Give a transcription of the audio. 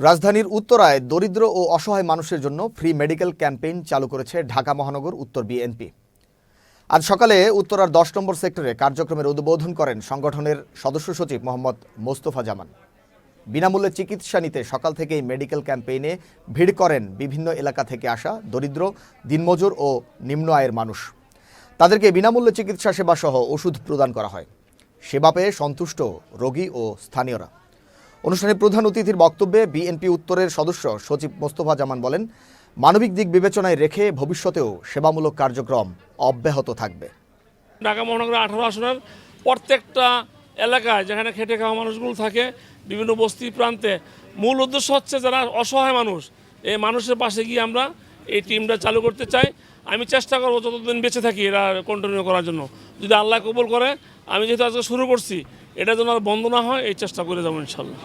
রাজধানীর উত্তরায় দরিদ্র ও অসহায় মানুষের জন্য ফ্রি মেডিকেল ক্যাম্পেইন চালু করেছে ঢাকা মহানগর উত্তর বিএনপি। আজ সকালে উত্তরার 10 নম্বর সেক্টরে কার্যক্রমের উদ্বোধন করেন সংগঠনের সদস্য সচিব মোহাম্মদ মোস্তফা জামান। বিনামূল্যে চিকিৎসা নিতে সকাল থেকেই মেডিকেল ক্যাম্পেইনে ভিড় করেন বিভিন্ন এলাকা থেকে আসা দরিদ্র, দিনমজুর ও নিম্ন আয়ের মানুষ। তাদেরকে বিনামূল্যে চিকিৎসা সেবা সহ ওষুধ প্রদান করা হয়। সেবা পেয়ে সন্তুষ্ট রোগী ও স্থানীয়রা। অনুষ্ঠানে প্রধান অতিথির বক্তব্যে বিএনপি উত্তরের সদস্য সচিব মোস্তফা জামান বলেন, মানবিক দিক বিবেচনায় রেখে ভবিষ্যতেও সেবামূলক কার্যক্রম অব্যাহত থাকবে। ঢাকা মহানগরের 18 আসনের প্রত্যেকটা এলাকায় যেখানে খেটে খাওয়া মানুষগুলো থাকে, বিভিন্ন বস্তি প্রান্তে, মূল উদ্দেশ্য হচ্ছে যারা অসহায় মানুষ, এই মানুষের পাশে গিয়ে আমরা এই টিমটা চালু করতে চাই। আমি চেষ্টা করবো যতদিন বেঁচে থাকি এরা কন্টিনিউ করার জন্য। যদি আল্লাহ কবুল করে, আমি যেহেতু আজকে শুরু করছি, এটা যেন আর বন্ধ না হয় এই চেষ্টা করে যাবো ইনশাল্লাহ।